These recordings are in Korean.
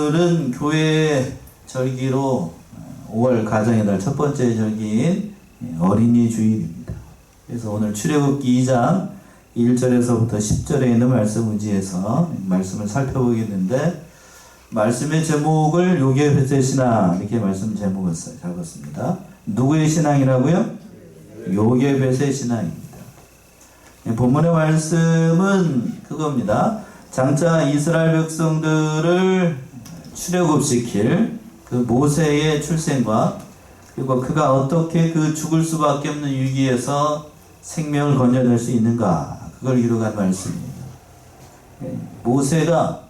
오늘은 교회 절기로 5월 가정의 달 첫 번째 절기인 어린이 주일입니다. 그래서 오늘 출애굽기 2장 1절에서부터 10절에 있는 말씀 의지해서 말씀을 살펴보겠는데, 말씀의 제목을 요괴 베세 신앙, 이렇게 말씀 제목을 잡았습니다. 누구의 신앙이라고요? 요괴 베세 신앙입니다. 본문의 말씀은 그겁니다. 장차 이스라엘 백성들을 출애굽시킬 그 모세의 출생과, 그리고 그가 어떻게 그 죽을 수밖에 없는 위기에서 생명을 건져낼 수 있는가, 그걸 기록한 말씀입니다. 모세가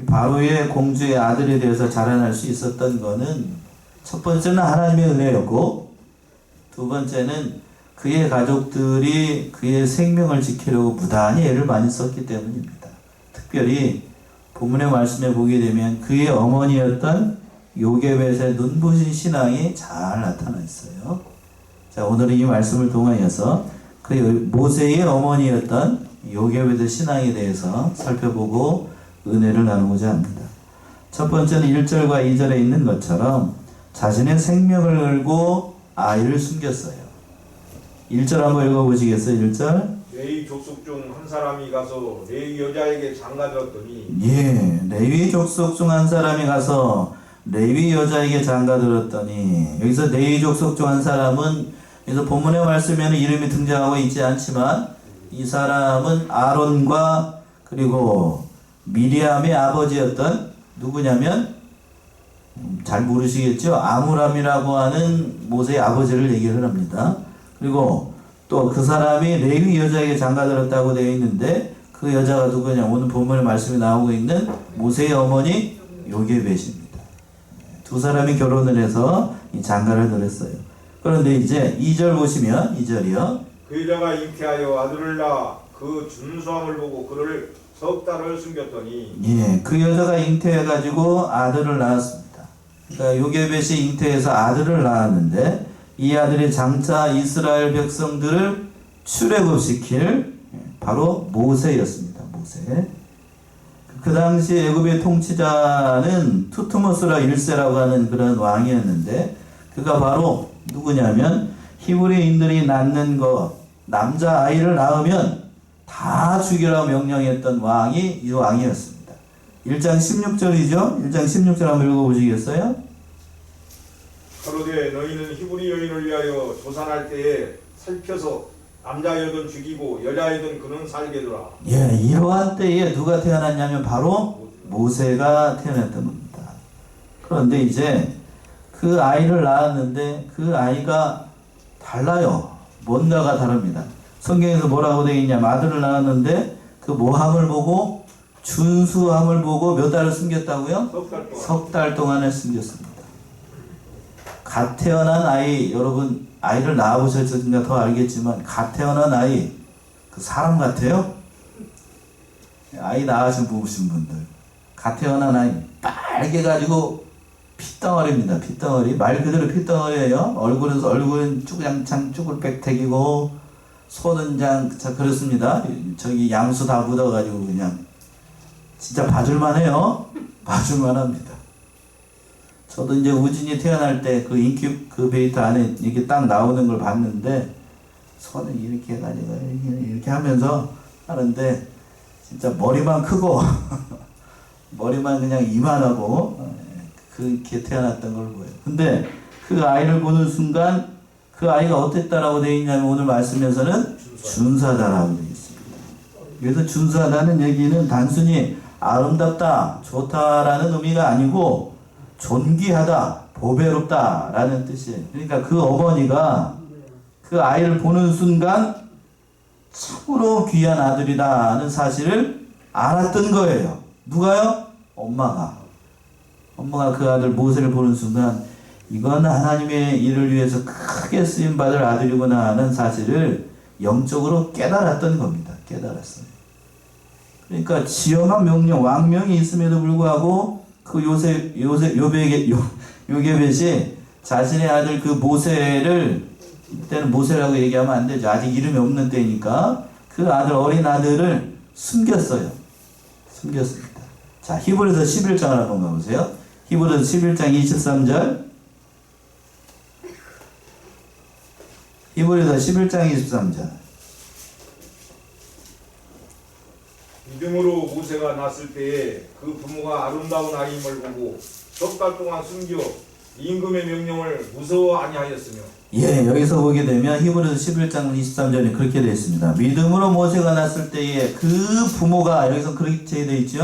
바로의 공주의 아들에 대해서 자라날 수 있었던 것은, 첫 번째는 하나님의 은혜였고, 두 번째는 그의 가족들이 그의 생명을 지키려고 무단히 애를 많이 썼기 때문입니다. 특별히 본문의 말씀에 보게 되면 그의 어머니였던 요게벳의 눈부신 신앙이 잘 나타나 있어요. 자, 오늘은 이 말씀을 통하여서 그 모세의 어머니였던 요게벳의 신앙에 대해서 살펴보고 은혜를 나누고자 합니다. 첫 번째는 1절과 2절에 있는 것처럼 자신의 생명을 걸고 아이를 숨겼어요. 1절 한번 읽어보시겠어요? 1절. 레위 족속 중 한 사람이 가서 레위 여자에게 장가들었더니, 레위 족속 중 한 사람이 가서 레위 여자에게 장가들었더니, 여기서 레위 족속 중 한 사람은, 그래서 본문의 말씀에는 이름이 등장하고 있지 않지만, 이 사람은 아론과 그리고 미리암의 아버지였던, 누구냐면 잘 모르시겠죠? 아므람이라고 하는 모세의 아버지를 얘기를 합니다. 그리고 또 그 사람이 레위 여자에게 장가들었다고 되어 있는데, 그 여자가 누구냐? 오늘 본문의 말씀이 나오고 있는 모세의 어머니 요게벳입니다. 두 사람이 결혼을 해서 이 장가를 들었어요. 그런데 이제 2절 보시면, 2절이요. 그 여자가 잉태하여 아들을 낳아 그 준수함을 보고 그를 석 달을 숨겼더니, 그 여자가 잉태해가지고 아들을 낳았습니다. 그러니까 요게벳이 잉태해서 아들을 낳았는데, 이 아들이 장차 이스라엘 백성들을 출애굽시킬 바로 모세였습니다. 모세. 그 당시 애굽의 통치자는 투트모스라 1세라고 하는 그런 왕이었는데, 그가 바로 누구냐면 히브리인들이 낳는 거, 남자 아이를 낳으면 다 죽이라고 명령했던 왕이 이 왕이었습니다. 1장 16절이죠. 1장 16절 한번 읽어보시겠어요? 가로되 너희는 히브리 여인을 위하여 조산할 때에 살펴서 남자여든 죽이고 여자여든 그는 살게 두라. 이러한 때에 누가 태어났냐면 바로 모세가 태어났던 겁니다. 그런데 이제 그 아이를 낳았는데 그 아이가 달라요. 뭔가가 다릅니다. 성경에서 뭐라고 되어 있냐면, 아들을 낳았는데 그 모함을 보고, 준수함을 보고 몇 달을 숨겼다고요? 석 달 동안을 숨겼습니다. 갓 태어난 아이, 여러분 아이를 낳아보셨으니까 더 알겠지만, 갓 태어난 아이, 그 사람 같아요? 아이 낳으신 부부신 분들, 갓 태어난 아이 빨개가지고 핏덩어리입니다. 핏덩어리, 말 그대로 핏덩어리예요. 얼굴은 쭈글장창 쭈글백택이고, 손은 자 그렇습니다. 저기 양수 다 묻어가지고 그냥 진짜 봐줄만해요. 봐줄만합니다. 저도 이제 우진이 태어날 때 그 인큐베이터 안에 이렇게 딱 나오는 걸 봤는데, 손을 이렇게 해가지고 이렇게 하면서 하는데, 진짜 머리만 크고 머리만 그냥 이만하고 그렇게 태어났던 걸 보여요. 근데 그 아이를 보는 순간 그 아이가 어땠다라고 되어 있냐면, 오늘 말씀에서는 준수하다라고 되어 있습니다. 그래서 준수하다는 얘기는 단순히 아름답다, 좋다라는 의미가 아니고 존귀하다, 보배롭다 라는 뜻이에요. 그러니까 그 어머니가 그 아이를 보는 순간 참으로 귀한 아들이다 는 사실을 알았던 거예요. 누가요? 엄마가 그 아들 모세를 보는 순간, 이건 하나님의 일을 위해서 크게 쓰임받을 아들이구나 하는 사실을 영적으로 깨달았던 겁니다. 깨달았어요. 그러니까 지엄한 명령, 왕명이 있음에도 불구하고 그 요게벳이 자신의 아들 그 모세를, 이때는 모세라고 얘기하면 안 되죠. 아직 이름이 없는 때니까 그 아들, 어린 아들을 숨겼어요. 숨겼습니다. 자, 히브리서 11장을 한번 가보세요. 히브리서 11장 23절. 히브리서 11장 23절. 믿음으로 모세가 났을 때에 그 부모가 아름다운 아이임을 보고 석 달 동안 숨겨 임금의 명령을 무서워 아니하였으며. 예, 여기서 보게 되면 히브리서 11장 23절에 그렇게 되어 있습니다. 믿음으로 모세가 났을 때에 그 부모가, 여기서 그렇게 되어 있죠.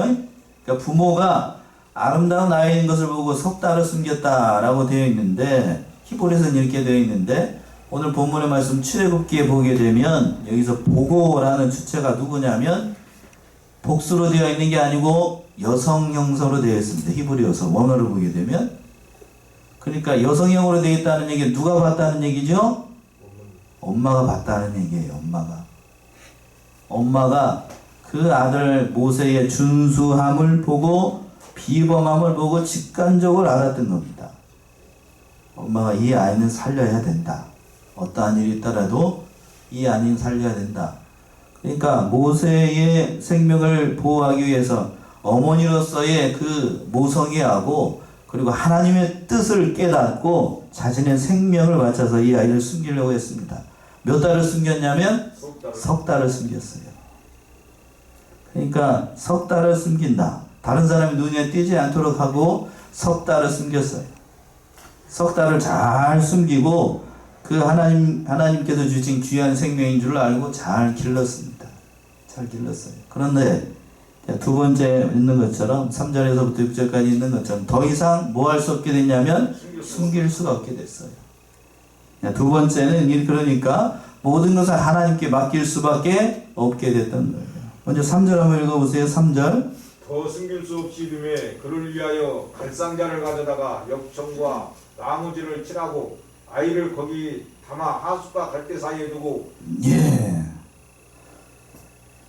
그러니까 부모가 아름다운 아이인 것을 보고 석 달을 숨겼다라고 되어 있는데, 히브리서는 이렇게 되어 있는데, 오늘 본문의 말씀 출애굽기에 보게 되면 여기서 보고라는 주체가 누구냐면 복수로 되어 있는 게 아니고 여성 형사로 되어 있습니다. 히브리어서 원어를 보게 되면. 그러니까 여성형으로 되어 있다는 얘기, 누가 봤다는 얘기죠? 엄마가 봤다는 얘기예요. 엄마가 그 아들 모세의 준수함을 보고 비범함을 보고 직관적으로 알았던 겁니다. 엄마가 이 아이는 살려야 된다. 어떠한 일이 있더라도 이 아이는 살려야 된다. 그러니까 모세의 생명을 보호하기 위해서 어머니로서의 그 모성애하고 그리고 하나님의 뜻을 깨닫고 자신의 생명을 바쳐서 이 아이를 숨기려고 했습니다. 몇 달을 숨겼냐면 석 달을 숨겼어요. 그러니까 석 달을 숨긴다. 다른 사람이 눈에 띄지 않도록 하고 석 달을 숨겼어요. 석 달을 잘 숨기고 그 하나님께서 주신 귀한 생명인 줄 알고 잘 길렀습니다. 잘 길렀어요. 그런데 두 번째 있는 것처럼 3절에서부터 6절까지 있는 것처럼 더 이상 뭐 할 수 없게 됐냐면 숨길 수가 없게 됐어요. 두 번째는 그러니까 모든 것을 하나님께 맡길 수밖에 없게 됐던 거예요. 먼저 3절 한번 읽어보세요. 3절. 더 숨길 수 없이 됨에 그를 위하여 갈상자를 가져다가 역청과 나무진을 칠하고 아이를 거기 담아 하숫과 갈대 사이에 두고. 예.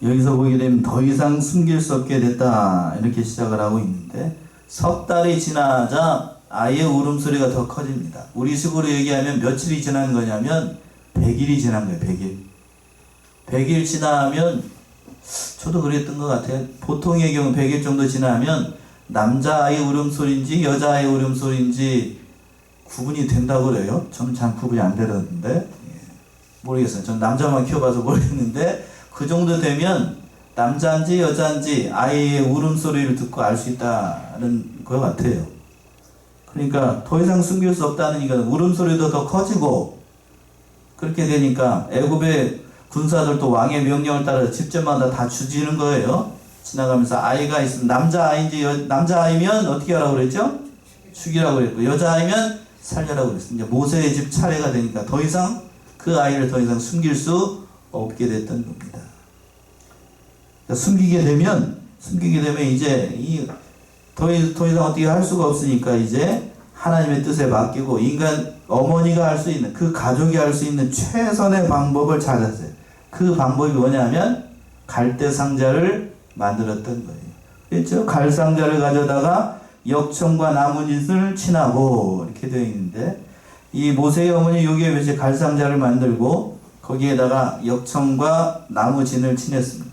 여기서 보게 되면 더 이상 숨길 수 없게 됐다 이렇게 시작을 하고 있는데 석 달이 지나자 아이의 울음소리가 더 커집니다. 우리 식으로 얘기하면 며칠이 지난 거냐면 100일이 지난 거예요. 100일. 100일 지나면 저도 그랬던 것 같아요. 보통의 경우 100일 정도 지나면 남자아이 울음소리인지 여자아이 울음소리인지 구분이 된다고 그래요. 저는 잘 구분이 안 되던데 모르겠어요. 전 남자만 키워봐서 모르겠는데 그 정도 되면 남자인지 여자인지 아이의 울음소리를 듣고 알 수 있다는 것 같아요. 그러니까 더 이상 숨길 수 없다는 이거는 울음소리도 더 커지고 그렇게 되니까 애굽의 군사들도 왕의 명령을 따라 집집마다 다 죽이는 거예요. 지나가면서 아이가 있으면 남자아이인지 남자아이면 어떻게 하라고 그랬죠? 죽이라고 그랬고 여자아이면 살려라고 그랬습니다. 모세의 집 차례가 되니까 더 이상 그 아이를 더 이상 숨길 수 없게 됐던 겁니다. 숨기게 되면 이제 더 이상 어떻게 할 수가 없으니까 이제 하나님의 뜻에 맡기고 인간 어머니가 할 수 있는 그 가족이 할 수 있는 최선의 방법을 찾았어요. 그 방법이 뭐냐면 갈대 상자를 만들었던 거예요. 그렇죠? 갈상자를 가져다가 역청과 나뭇잎을 친하고 이렇게 되어 있는데 이 모세의 어머니 여기에 이제 갈상자를 만들고 거기에다가 역청과 나무진을 친했습니다.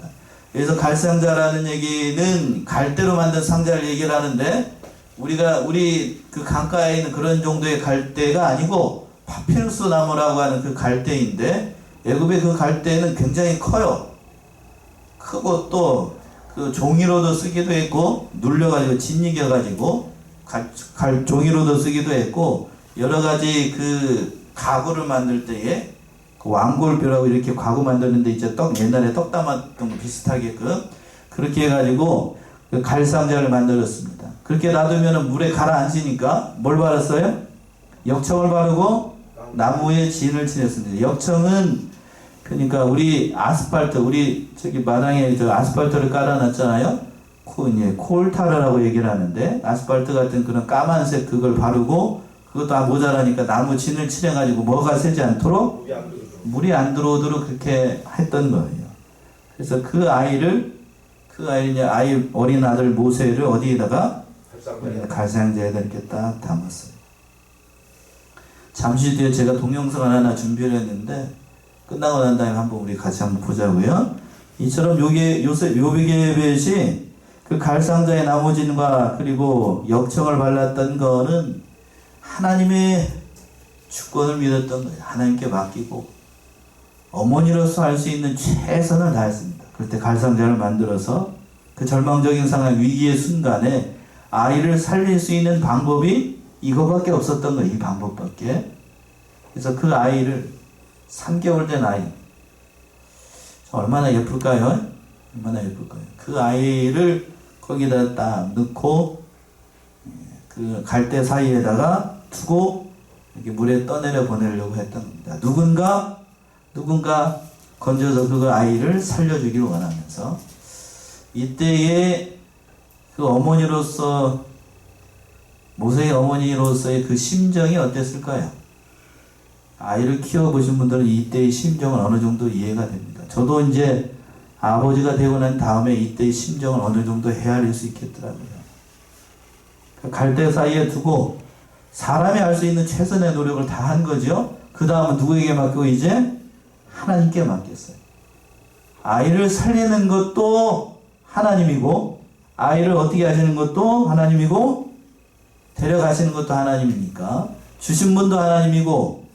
그래서 갈상자라는 얘기는 갈대로 만든 상자를 얘기를 하는데 우리 그 강가에 있는 그런 정도의 갈대가 아니고 파피루스 나무라고 하는 그 갈대인데 애굽의 그 갈대는 굉장히 커요. 크고 또 그 종이로도 쓰기도 했고 눌려가지고 짓이겨가지고 종이로도 쓰기도 했고 여러 가지 그 가구를 만들 때에 그 왕골뼈라고 이렇게 가구 만드는데 이제 옛날에 떡 담았던 거 비슷하게끔 그렇게 해가지고 그 갈상자를 만들었습니다. 그렇게 놔두면 물에 가라앉으니까 뭘 바랐어요? 역청을 바르고 나무에 진을 칠했습니다. 역청은 그러니까 우리 아스팔트 우리 저기 마당에 저 아스팔트를 깔아놨잖아요. 콜타르라고 얘기를 하는데 아스팔트 같은 그런 까만색 그걸 바르고 그것도 안 모자라니까 나무 진을 칠해가지고 뭐가 새지 않도록 물이 안 들어오도록 그렇게 했던 거예요. 그래서 그 아이 어린 아들 모세를 어디에다가 갈상자에다 이렇게 딱 담았어요. 잠시 뒤에 제가 동영상을 하나 준비를 했는데 끝나고 난 다음에 한번 우리 같이 한번 보자고요. 이처럼 요백의 벳이 그 갈상자의 나무진과 그리고 역청을 발랐던 거는 하나님의 주권을 믿었던 거예요. 하나님께 맡기고 어머니로서 할 수 있는 최선을 다했습니다. 그때 갈상자를 만들어서 그 절망적인 상황, 위기의 순간에 아이를 살릴 수 있는 방법이 이거밖에 없었던 거예요. 이 방법밖에. 그래서 그 아이를 3개월 된 아이, 얼마나 예쁠까요? 얼마나 예쁠까요? 그 아이를 거기다 딱 넣고 그 갈대 사이에다가 두고 이렇게 물에 떠내려 보내려고 했던 겁니다. 누군가 건져서 그 아이를 살려주기를 원하면서 이때에 그 어머니로서 모세의 어머니로서의 그 심정이 어땠을까요? 아이를 키워보신 분들은 이때의 심정은 어느 정도 이해가 됩니다. 저도 이제 아버지가 되고 난 다음에 이때의 심정을 어느 정도 헤아릴 수 있겠더라고요. 갈대 사이에 두고 사람이 할 수 있는 최선의 노력을 다 한 거죠. 그 다음은 누구에게 맡기고 이제 하나님께 맡겼어요. 아이를 살리는 것도 하나님이고 아이를 어떻게 하시는 것도 하나님이고 데려가시는 것도 하나님이니까 주신 분도 하나님이고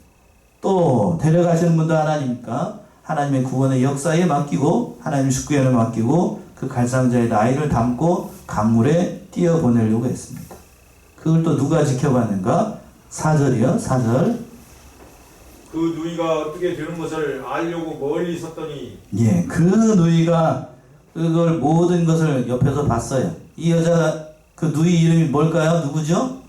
또 데려가시는 분도 하나님이니까 하나님의 구원의 역사에 맡기고 하나님의 축구연에 맡기고 그 갈상자에다 아이를 담고 강물에 띄어보내려고 했습니다. 그걸 또 누가 지켜봤는가? 4절이요. 4절. 그 누이가 어떻게 되는 것을 알려고 멀리 섰더니 예, 그 누이가 그걸 모든 것을 옆에서 봤어요. 이 여자 그 누이 이름이 뭘까요? 누구죠?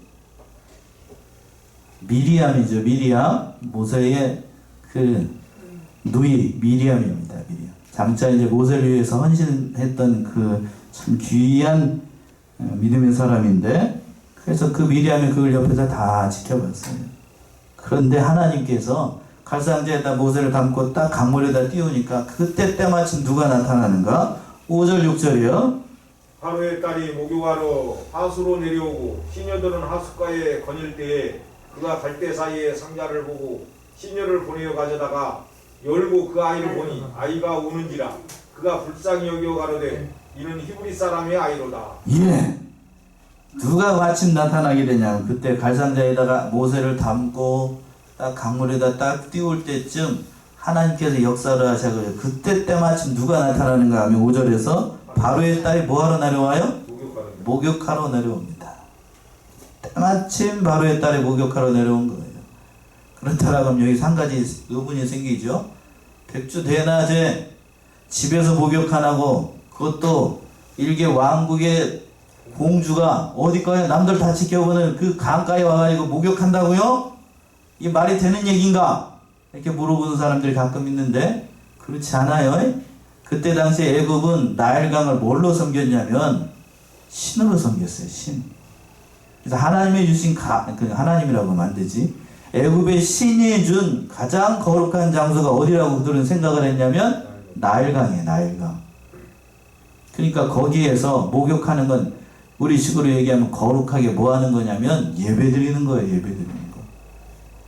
미리암이죠. 미리암. 모세의 그 누이 미리암입니다. 미리암. 장차 이제 모세를 위해서 헌신했던 그 참 귀한 믿음의 사람인데 그래서 그 미리암이 그걸 옆에서 다 지켜봤어요. 그런데 하나님께서 갈상자에다 모세를 담고 딱 강물에다 띄우니까 그때 때마침 누가 나타나는가? 5절 6절이요. 하루의 딸이 목욕하러 하수로 내려오고 시녀들은 하숫가에 거닐 때에 그가 갈대 사이에 상자를 보고 시녀를 보내어 가져다가 열고 그 아이를 보니 아이가 우는지라 그가 불쌍히 여겨 가로되 이는 히브리 사람의 아이로다. 예. 누가 마침 나타나게 되냐면 그때 갈상자에다가 모세를 담고 딱 강물에다 딱 띄울 때쯤 하나님께서 역사를 하셔서 그때 때마침 누가 나타나는가 하면 5절에서 바로의 딸이 뭐하러 내려와요? 목욕하러 내려옵니다. 때마침 바로의 딸이 목욕하러 내려온 거예요. 그렇다라고 하면 여기 한 가지 의문이 생기죠. 백주 대낮에 집에서 목욕 안 하고 그것도 일개 왕국의 공주가 어디까지 남들 다 지켜보는 그 강가에 와가지고 목욕한다고요? 이 말이 되는 얘기인가? 이렇게 물어보는 사람들이 가끔 있는데 그렇지 않아요. 그때 당시에 애굽은 나일강을 뭘로 섬겼냐면 신으로 섬겼어요. 신. 그래서 하나님이 주신 하나님이라고 하면 안 되지. 애굽의 신이 준 가장 거룩한 장소가 어디라고 그들은 생각을 했냐면 나일강이에요. 나일강. 그러니까 거기에서 목욕하는 건 우리 식으로 얘기하면 거룩하게 뭐 하는 거냐면 예배 드리는 거예요. 예배 드리는 거.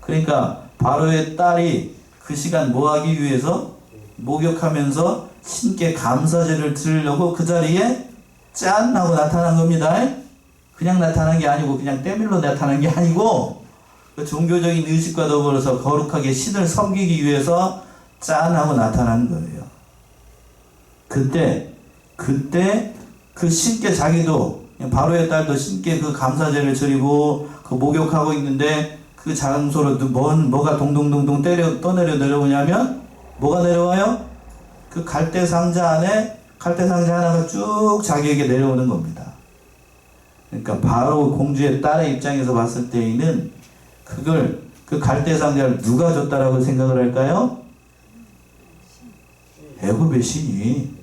그러니까 바로의 딸이 그 시간 뭐 하기 위해서 목욕하면서 신께 감사제를 드리려고 그 자리에 짠 하고 나타난 겁니다. 그냥 나타난 게 아니고 그냥 때밀로 나타난 게 아니고 그 종교적인 의식과 더불어서 거룩하게 신을 섬기기 위해서 짠 하고 나타난 거예요. 그때 그 신께 자기도 바로의 딸도 신께 그 감사제를 드리고 그 목욕하고 있는데 그 장소로 뭐가 동동동동 떠내려 내려오냐면 뭐가 내려와요? 그 갈대 상자 안에 갈대 상자 하나가 쭉 자기에게 내려오는 겁니다. 그러니까 바로 공주의 딸의 입장에서 봤을 때에는 그걸 그 갈대 상자를 누가 줬다라고 생각을 할까요? 애굽의 신이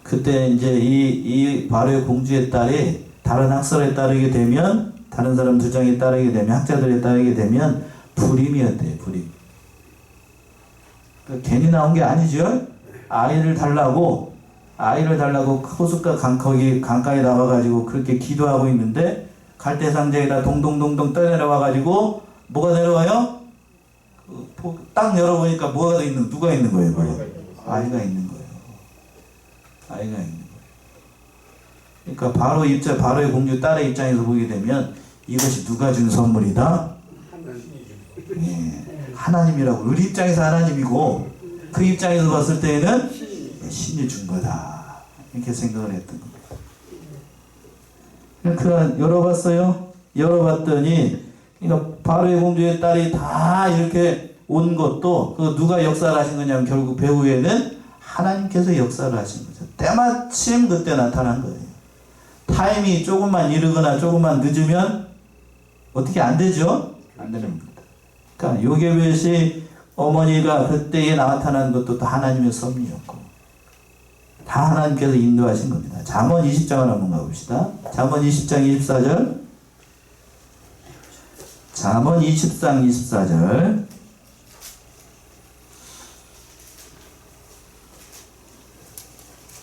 그때 이제 이 바로의 공주의 딸이 다른 학설에 따르게 되면 다른 사람 주장에 따르게 되면 학자들에 따르게 되면 불임이었대요. 불임. 그러니까 괜히 나온 게 아니죠. 아이를 달라고 호숫가 거기 강가에 나와가지고 그렇게 기도하고 있는데 갈대 상자에다 동동동동 떠내려와가지고 뭐가 내려와요? 딱 열어보니까 누가 있는 거예요? 아이가 있는 거예요. 아이가 있는 거예요. 그러니까 바로의 공주 딸의 입장에서 보게 되면 이것이 누가 준 선물이다? 예, 하나님이라고. 우리 입장에서 하나님이고 그 입장에서 봤을 때에는 신이 준 거다. 이렇게 생각을 했던 겁니다. 그 열어봤어요. 열어봤더니 그러니까 바로의 공주의 딸이 다 이렇게 온 것도 그 누가 역사를 하신 거냐면 결국 배후에는 하나님께서 역사를 하신 거죠. 때마침 그때 나타난 거예요. 타임이 조금만 이르거나 조금만 늦으면 어떻게 안 되죠? 안 되는 겁니다. 그러니까 요게벳이 어머니가 그때에 나타난 것도 또 하나님의 섭리였고 다 하나님께서 인도하신 겁니다. 잠언 20장을 한번 가봅시다. 잠언 20장 24절. 잠언 20장 24절.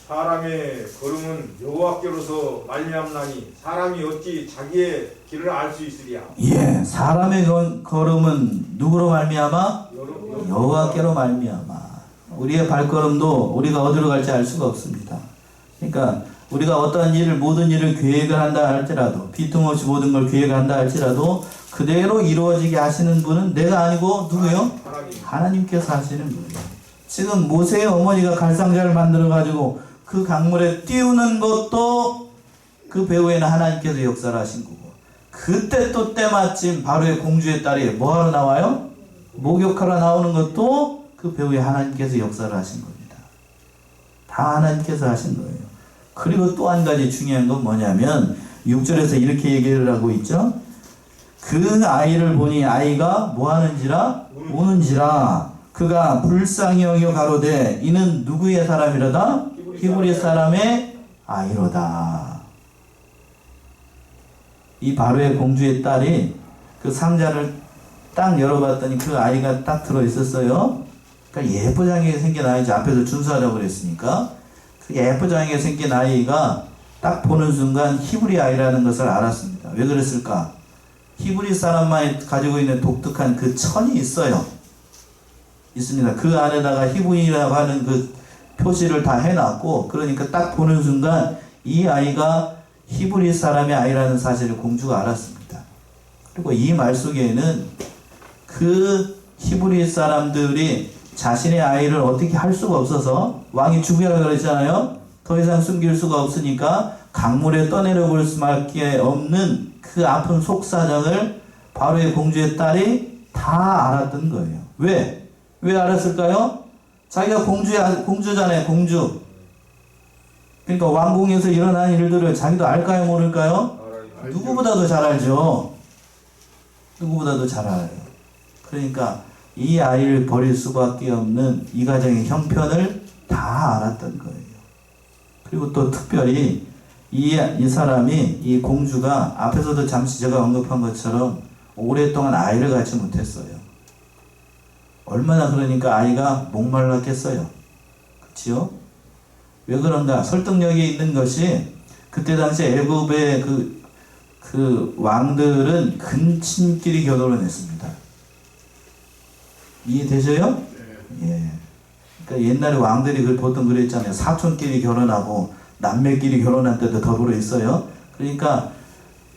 사람의 걸음은 여호와께로서 말미암나니 사람이 어찌 자기의 길을 알 수 있으랴. 예, 사람의 걸음은 누구로 말미암아? 여호와께로 말미암아. 우리의 발걸음도 우리가 어디로 갈지 알 수가 없습니다. 그러니까 우리가 어떠한 일을 모든 일을 계획을 한다 할지라도 빈틈없이 모든 걸 계획한다 할지라도 그대로 이루어지게 하시는 분은 내가 아니고 누구요? 하나님께서 하시는 거예요. 지금 모세의 어머니가 갈상자를 만들어 가지고 그 강물에 띄우는 것도 그 배후에는 하나님께서 역사를 하신 거고 그때 또 때마침 바로의 공주의 딸이 뭐하러 나와요? 목욕하러 나오는 것도 그 배후에 하나님께서 역사를 하신 겁니다. 다 하나님께서 하신 거예요. 그리고 또 한 가지 중요한 건 뭐냐면 6절에서 이렇게 얘기를 하고 있죠. 그 아이를 보니 아이가 뭐하는지라? 우는지라. 그가 불쌍히 여겨 가로되 이는 누구의 사람이로다? 히브리 사람의 아이로다. 이 바로의 공주의 딸이 그 상자를 딱 열어봤더니 그 아이가 딱 들어있었어요. 그러니까 예쁘장하게 생긴 아이죠. 앞에서 준수하라고 그랬으니까 그 예쁘장하게 생긴 아이가 딱 보는 순간 히브리 아이라는 것을 알았습니다. 왜 그랬을까? 히브리 사람만 가지고 있는 독특한 그 천이 있어요. 있습니다. 그 안에다가 히브리라고 하는 그 표시를 다 해놨고 그러니까 딱 보는 순간 이 아이가 히브리 사람의 아이라는 사실을 공주가 알았습니다. 그리고 이 말 속에는 그 히브리 사람들이 자신의 아이를 어떻게 할 수가 없어서 왕이 죽여라 그랬잖아요. 더 이상 숨길 수가 없으니까 강물에 떠내려 볼 수밖에 없는 그 아픈 속사정을 바로의 공주의 딸이 다 알았던 거예요. 왜? 왜 알았을까요? 자기가 공주잖아요, 공주. 그러니까 왕궁에서 일어난 일들을 자기도 알까요, 모를까요? 누구보다도 잘 알죠. 누구보다도 잘 알아요. 그러니까 이 아이를 버릴 수밖에 없는 이 가정의 형편을 다 알았던 거예요. 그리고 또 특별히 이 사람이, 이 공주가 앞에서도 잠시 제가 언급한 것처럼 오랫동안 아이를 갖지 못했어요. 얼마나 그러니까 아이가 목말랐겠어요. 그치요? 왜 그런가? 설득력이 있는 것이 그때 당시 애굽의 그 왕들은 근친끼리 결혼을 했습니다. 이해되셔요? 예. 그러니까 옛날에 왕들이 보통 그랬잖아요. 사촌끼리 결혼하고 남매끼리 결혼할 때도 더불어 있어요. 그러니까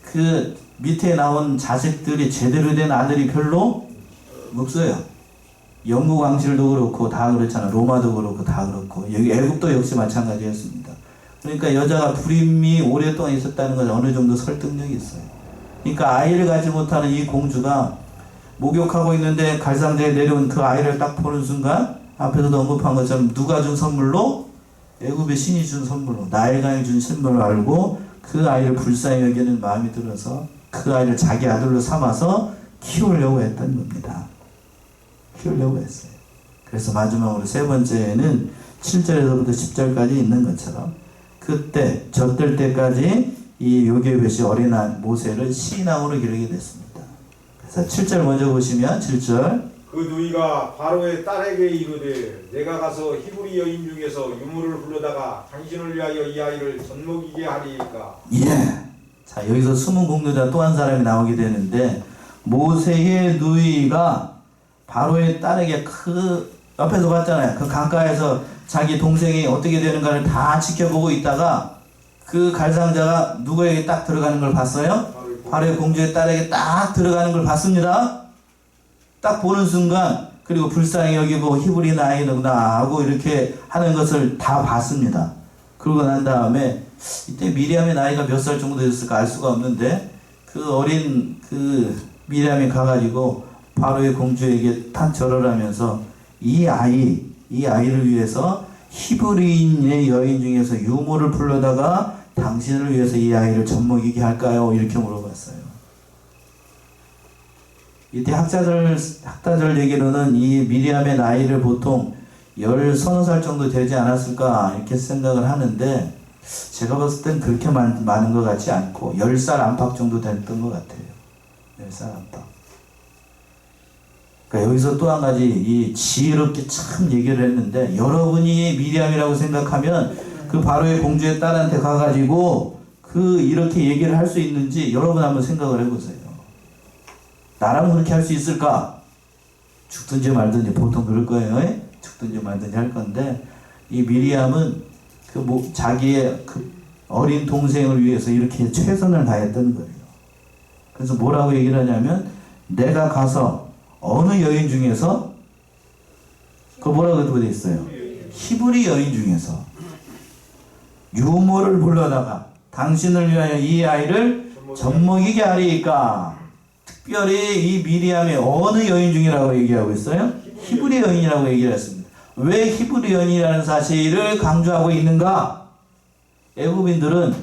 그 밑에 나온 자식들이 제대로 된 아들이 별로 없어요. 영국 왕실도 그렇고 다 그렇잖아. 로마도 그렇고 다 그렇고 여기 애굽도 역시 마찬가지였습니다. 그러니까 여자가 불임이 오랫동안 있었다는 건 어느 정도 설득력이 있어요. 그러니까 아이를 갖지 못하는 이 공주가 목욕하고 있는데 갈상자에 내려온 그 아이를 딱 보는 순간 앞에서도 언급한 것처럼 누가 준 선물로? 애굽의 신이 준 선물로 나일강이 준 선물로 알고 그 아이를 불쌍히 여기는 마음이 들어서 그 아이를 자기 아들로 삼아서 키우려고 했던 겁니다. 키우려고 했어요. 그래서 마지막으로 세 번째는 7절에서부터 10절까지 있는 것처럼 그때 젖들 때까지 이 요게벳이 어린 모세를 신앙으로 기르게 됐습니다. 그래서 7절 먼저 보시면 7절 그 누이가 바로의 딸에게 이르되 내가 가서 히브리 여인 중에서 유물을 불러다가 당신을 위하여 이 아이를 젖먹이게 하리이까. 예. 자, 여기서 숨은 공유자 또 한 사람이 나오게 되는데 모세의 누이가 바로의 딸에게 그 옆에서 봤잖아요. 그 강가에서 자기 동생이 어떻게 되는가를 다 지켜보고 있다가 그 갈상자가 누구에게 딱 들어가는 걸 봤어요? 바로의 공주의 딸에게 딱 들어가는 걸 봤습니다. 딱 보는 순간 그리고 불쌍히 여기고 히브리 나이구나 하고 이렇게 하는 것을 다 봤습니다. 그러고 난 다음에 이때 미리암의 나이가 몇 살 정도 됐을까 알 수가 없는데 그 어린 그 미리암이 가가지고 바로의 공주에게 탁 절을 하면서 이 아이를 위해서 히브리인의 여인 중에서 유모를 불러다가 당신을 위해서 이 아이를 젖먹이게 할까요? 이렇게 물어봤어요. 이때 학자들 얘기로는 이 미리암의 나이를 보통 10살 정도 되지 않았을까 이렇게 생각을 하는데 제가 봤을 땐 그렇게 많은 것 같지 않고 10살 안팎 정도 됐던 것 같아요. 10살 안팎. 그러니까 여기서 또 한 가지 이 지혜롭게 참 얘기를 했는데 여러분이 미리암이라고 생각하면 그 바로의 공주의 딸한테 가가지고 그 이렇게 얘기를 할 수 있는지 여러분 한번 생각을 해보세요. 나라면 그렇게 할 수 있을까? 죽든지 말든지 보통 그럴 거예요. 죽든지 말든지 할 건데 이 미리암은 자기의 그 어린 동생을 위해서 이렇게 최선을 다했던 거예요. 그래서 뭐라고 얘기를 하냐면 내가 가서 어느 여인 중에서 그 뭐라고 되어 있어요? 히브리 여인 중에서 유모를 불러다가 당신을 위하여 이 아이를 젖먹이게 하리이까. 특별히 이 미리암의 어느 여인 중이라고 얘기하고 있어요? 히브리 여인이라고 얘기를 했습니다. 왜 히브리 여인이라는 사실을 강조하고 있는가? 애굽인들은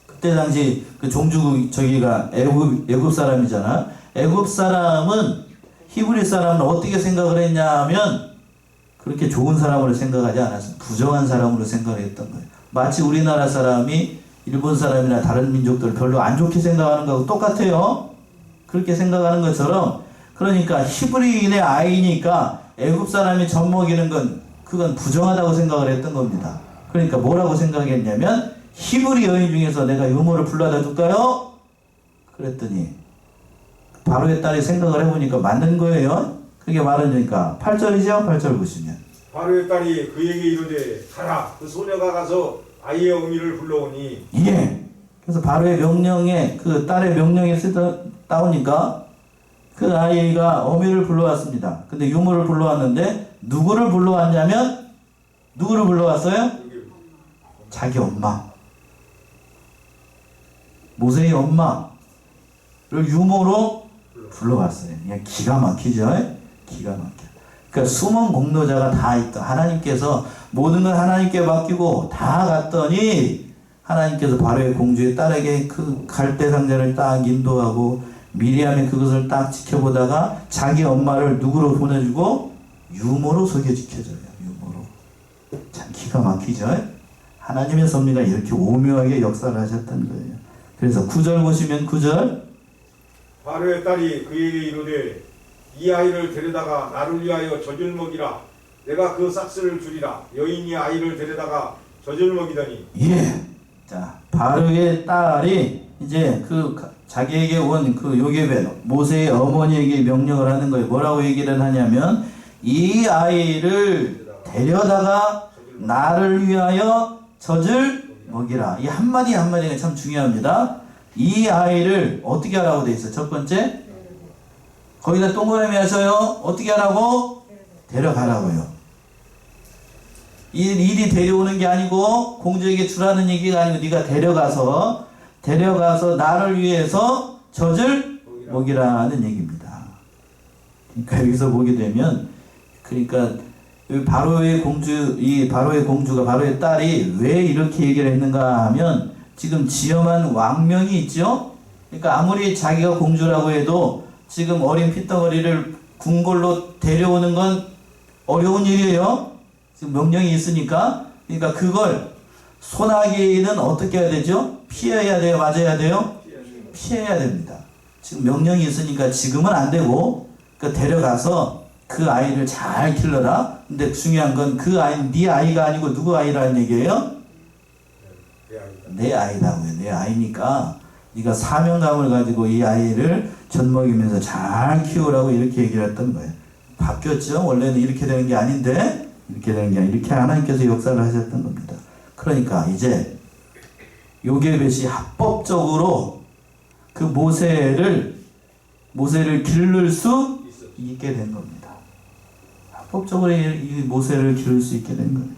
그때 당시 그 종주국 저기가 애굽 사람이잖아. 애굽 사람은 히브리 사람은 어떻게 생각을 했냐면 그렇게 좋은 사람으로 생각하지 않았어요. 부정한 사람으로 생각을 했던 거예요. 마치 우리나라 사람이 일본 사람이나 다른 민족들을 별로 안 좋게 생각하는 거하고 똑같아요. 그렇게 생각하는 것처럼 그러니까 히브리인의 아이니까 애굽 사람이 젖먹이는 건 그건 부정하다고 생각을 했던 겁니다. 그러니까 뭐라고 생각했냐면 히브리 여인 중에서 내가 유모를 불러다 줄까요? 그랬더니 바로의 딸이 생각을 해보니까 맞는 거예요. 그게 말하니까 8절이죠? 8절 보시면 바로의 딸이 그에게 이르되 가라 그 소녀가 가서 아이의 어미를 불러오니 예. 그래서 바로의 명령에 그 딸의 명령에 따오니까 그 아이가 어미를 불러왔습니다. 근데 유모를 불러왔는데 누구를 불러왔냐면 누구를 불러왔어요? 자기 엄마. 모세의 엄마를 유모로 불러왔어요. 그냥 기가 막히죠? 기가 막혀. 그러니까 숨은 공로자가 다 있다. 하나님께서 모든 걸 하나님께 맡기고 다 갔더니 하나님께서 바로의 공주의 딸에게 그 갈대 상자를 딱 인도하고 미리암이 그것을 딱 지켜보다가 자기 엄마를 누구로 보내주고 유모로 소개시켜줘요. 유모로. 참 기가 막히죠? 하나님의 섭리가 이렇게 오묘하게 역사를 하셨던 거예요. 그래서 9절 보시면 9절 바로의 딸이 그에게 이르되 이 아이를 데려다가 나를 위하여 젖을 먹이라 내가 그 싹스를 주리라 여인이 아이를 데려다가 젖을 먹이더니 예. 자, 바로의 딸이 이제 그 자기에게 온 그 요게벳 모세의 어머니에게 명령을 하는 거예요. 뭐라고 얘기를 하냐면 이 아이를 데려다가 나를 위하여 젖을 먹이라. 이 한마디 한마디가 참 중요합니다. 이 아이를 어떻게 하라고 돼 있어요? 첫 번째 거기다 동그라미 하셔요. 어떻게 하라고? 데려가라고요. 일이 데려오는 게 아니고 공주에게 주라는 얘기가 아니고 네가 데려가서 나를 위해서 젖을 먹이라는 얘기입니다. 그러니까 여기서 보게 되면 그러니까 바로의 공주가 바로의 딸이 왜 이렇게 얘기를 했는가 하면 지금 지엄한 왕명이 있죠. 그러니까 아무리 자기가 공주라고 해도 지금 어린 핏덩어리를 궁궐로 데려오는 건 어려운 일이에요. 지금 명령이 있으니까. 그러니까 그걸 소나기는 어떻게 해야 되죠? 피해야 돼요? 맞아야 돼요? 피해야 됩니다. 지금 명령이 있으니까 지금은 안 되고 그러니까 데려가서 그 아이를 잘 길러라. 근데 중요한 건 그 아이는 네 아이가 아니고 누구 아이라는 얘기예요? 내 아이다고요. 내 아이니까 네가 사명감을 가지고 이 아이를 젖먹이면서 잘 키우라고 이렇게 얘기를 했던 거예요. 바뀌었죠? 원래는 이렇게 되는 게 아닌데 이렇게 되는 게 아니라 이렇게 하나님께서 역사를 하셨던 겁니다. 그러니까 이제 요게벳이 합법적으로 그 모세를 기를 수 있게 된 겁니다. 합법적으로 이 모세를 기를 수 있게 된 거예요.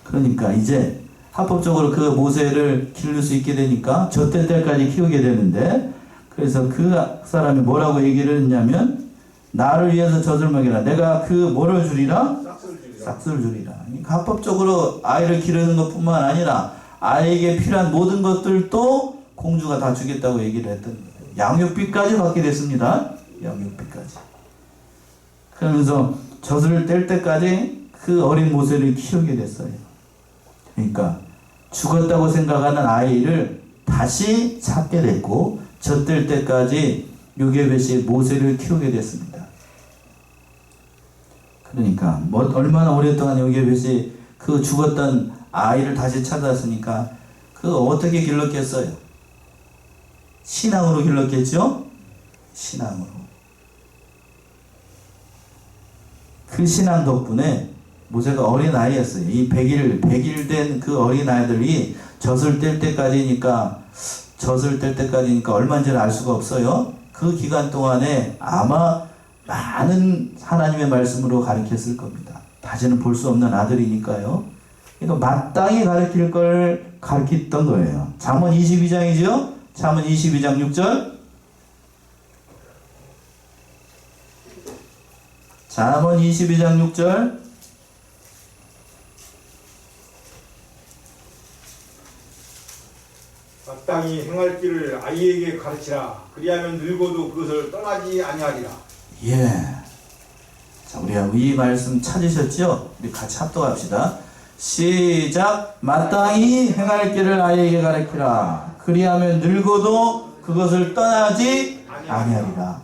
그러니까 이제 합법적으로 그 모세를 기를 수 있게 되니까 젖될 때까지 키우게 되는데, 그래서 그 사람이 뭐라고 얘기를 했냐면, 나를 위해서 젖을 먹이라. 내가 그 뭐를 주리라? 싹스를 주리라. 그러니까 합법적으로 아이를 기르는 것뿐만 아니라 아이에게 필요한 모든 것들도 공주가 다 주겠다고 얘기를 했던 거예요. 양육비까지 받게 됐습니다. 양육비까지. 그러면서 젖을 뗄 때까지 그 어린 모세를 키우게 됐어요. 그러니까 죽었다고 생각하는 아이를 다시 찾게 됐고, 젖될 때까지 요게벳이 모세를 키우게 됐습니다. 그러니까 얼마나 오랫동안 요게벳이 그 죽었던 아이를 다시 찾았으니까 그 어떻게 길렀겠어요? 신앙으로 길렀겠죠? 신앙으로. 그 신앙 덕분에 모세가 어린 아이였어요. 이 100일 된 그 어린 아이들이 젖을 뗄 때까지니까 얼마인지는 알 수가 없어요. 그 기간 동안에 아마 많은 하나님의 말씀으로 가르쳤을 겁니다. 다시는 볼 수 없는 아들이니까요. 그러니까 마땅히 가르칠 걸 가르쳤던 거예요. 잠언 22장이죠? 잠언 22장 6절. 잠언 22장 6절. 마땅히 행할 길을 아이에게 가르치라. 그리하면 늙어도 그것을 떠나지 아니하리라. 예. 자, 우리 이 말씀 찾으셨죠? 우리 같이 합독합시다. 시작. 마땅히 행할 길을 아이에게 가르치라. 그리하면 늙어도 그것을 떠나지 아니하리라.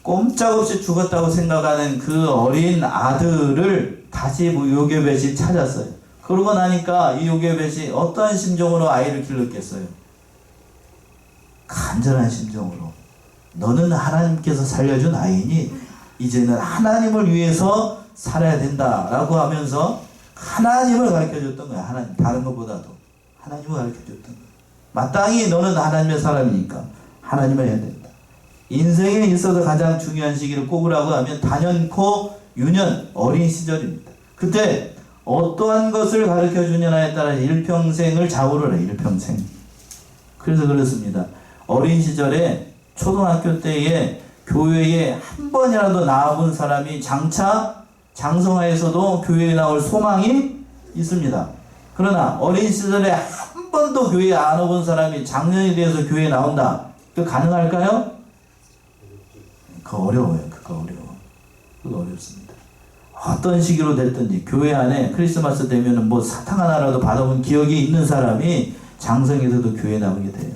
꼼짝없이 죽었다고 생각하는 그 어린 아들을 다시 요게벳이 찾았어요. 그러고 나니까 이 요게벳이 어떠한 심정으로 아이를 길렀겠어요? 간절한 심정으로. 너는 하나님께서 살려준 아이니 이제는 하나님을 위해서 살아야 된다라고 하면서 하나님을 가르쳐줬던 거야. 하나님, 다른 것보다도 하나님을 가르쳐줬던 거야. 마땅히 너는 하나님의 사람이니까 하나님을 해야 된다. 인생에 있어서 가장 중요한 시기를 꼽으라고 하면 단연코 유년, 어린 시절입니다. 그때 어떠한 것을 가르쳐주냐에 따라 일평생을 좌우를 해. 일평생. 그래서 그렇습니다. 어린 시절에 초등학교 때에 교회에 한 번이라도 나와본 사람이 장차 장성하에서도 교회에 나올 소망이 있습니다. 그러나 어린 시절에 한 번도 교회에 안 와본 사람이 장년이 되어서 교회에 나온다. 그 가능할까요? 그거 어려워요. 그거 어렵습니다. 어떤 시기로 됐든지 교회 안에 크리스마스 되면은 뭐 사탕 하나라도 받아본 기억이 있는 사람이 장성에서도 교회에 나오게 돼요.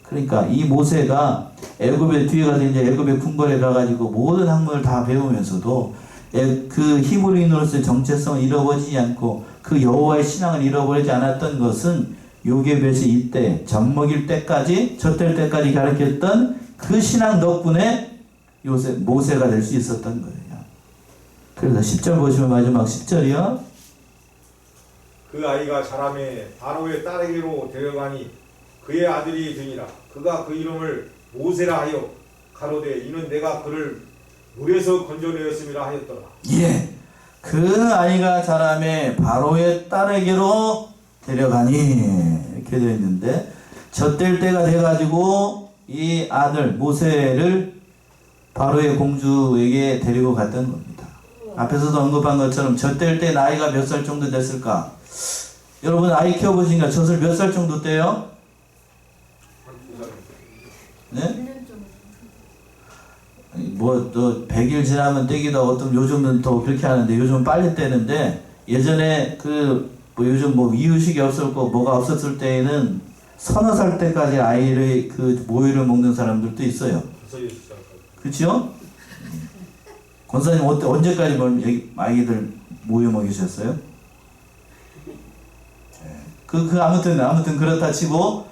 그러니까 이 모세가 애굽에 뒤에 가서 이제 애굽의 궁궐에 가가지고 모든 학문을 다 배우면서도 그 히브리인으로서의 정체성을 잃어버리지 않고 그 여호와의 신앙을 잃어버리지 않았던 것은 요게벳이 이때 젖먹일 때까지 젖될 때까지 가르쳤던 그 신앙 덕분에 모세가 될 수 있었던 거예요. 그래서 10절 보시면 마지막 10절이요. 그 아이가 자라매 바로의 딸에게로 데려가니 그의 아들이 되니라. 그가 그 이름을 모세라 하여 가로되 이는 내가 그를 물에서 건져내었음이라 하였더라. 예, 그 아이가 자라매 바로의 딸에게로 데려가니 이렇게 되어 있는데 젖될 때가 돼가지고 이 아들 모세를 바로의 공주에게 데리고 갔던 겁니다. 앞에서도 언급한 것처럼 젖될 때 나이가 몇 살 정도 됐을까? 여러분 아이 키워보시니까 젖을 몇 살 정도 떼요? 네? 뭐 또 100일 지나면 떼기도 하고 또 요즘은 더 그렇게 하는데 요즘 빨리 떼는데 예전에 뭐 요즘 뭐 이유식이 없었고 뭐가 없었을 때에는 서너 살 때까지 아이를 그 모유를 먹는 사람들도 있어요. 그렇죠? 권사님 언제까지 아이들 모유 먹이셨어요? 아무튼 그렇다 치고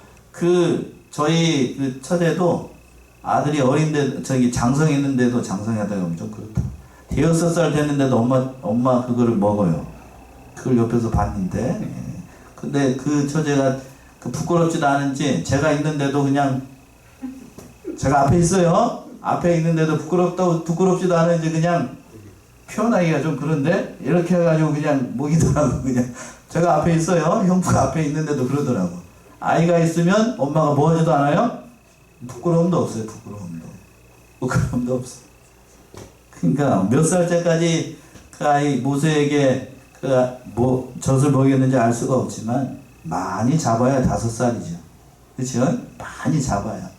저희 처제도 아들이 어린데 장성했는데도 장성하다가 좀 그렇다. 대여섯 살 됐는데도 엄마 그거를 먹어요. 그걸 옆에서 봤는데. 예. 근데 그 처제가 그 부끄럽지도 않은지 제가 있는데도 그냥 제가 앞에 있어요. 앞에 있는데도 부끄럽지도 않은지 그냥 표현하기가 좀 그런데 이렇게 해가지고 그냥 먹이더라고. 그냥 제가 앞에 있어요. 형부가 앞에 있는데도 그러더라고. 아이가 있으면 엄마가 뭐 하지도 않아요? 부끄러움도 없어요. 부끄러움도 없어. 그러니까 몇 살째까지 그 아이 모세에게 젖을 먹였는지 알 수가 없지만 많이 잡아야 5살이죠. 그렇죠? 많이 잡아야.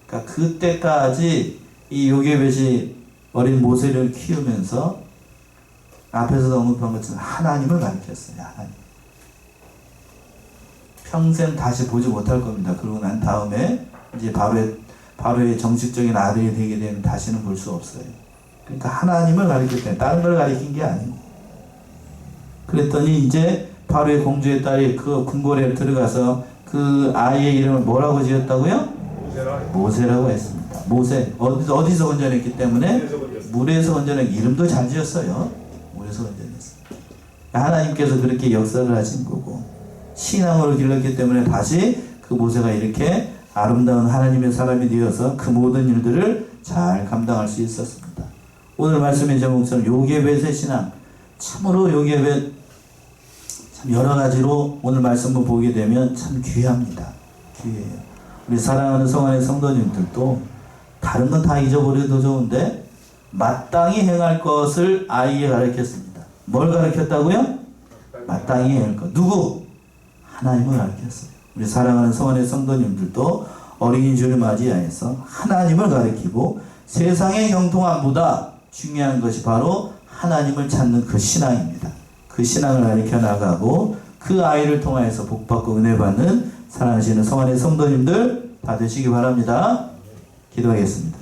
그러니까 그때까지 이 요게벳이 어린 모세를 키우면서 앞에서도 언급한 것처럼 하나님을 가르쳤어요. 하나님. 평생 다시 보지 못할 겁니다. 그러고 난 다음에 이제 바로의 정식적인 아들이 되게 되면 다시는 볼 수 없어요. 그러니까 하나님을 가르쳤대요. 다른 걸 가르친 게 아니고. 그랬더니 이제 바로의 공주의 딸이 그 궁궐에 들어가서 그 아이의 이름을 뭐라고 지었다고요? 모세라고 했습니다. 모세. 어디서 건져냈기 때문에? 물에서 건져낸 이름도 잘 지었어요. 물에서 건져냈어요. 하나님께서 그렇게 역사를 하신 거고 신앙으로 길렀기 때문에 다시 그 모세가 이렇게 아름다운 하나님의 사람이 되어서 그 모든 일들을 잘 감당할 수 있었습니다. 오늘 말씀의 제목처럼 요게벳의 신앙, 참으로 요게벳 참 여러 가지로 오늘 말씀을 보게 되면 참 귀합니다. 귀해요. 우리 사랑하는 성안의 성도님들도 다른 건 다 잊어버려도 좋은데 마땅히 행할 것을 아이에게 가르쳤습니다. 뭘 가르쳤다고요? 마땅히 행할 것. 누구? 하나님을 가르쳤어요. 우리 사랑하는 성안의 성도님들도 어린이 주를 맞이하여서 하나님을 가르치고 세상의 형통함보다 중요한 것이 바로 하나님을 찾는 그 신앙입니다. 그 신앙을 가르쳐 나가고 그 아이를 통하여서 복받고 은혜 받는 사랑하시는 성안의 성도님들 받으시기 바랍니다. 기도하겠습니다.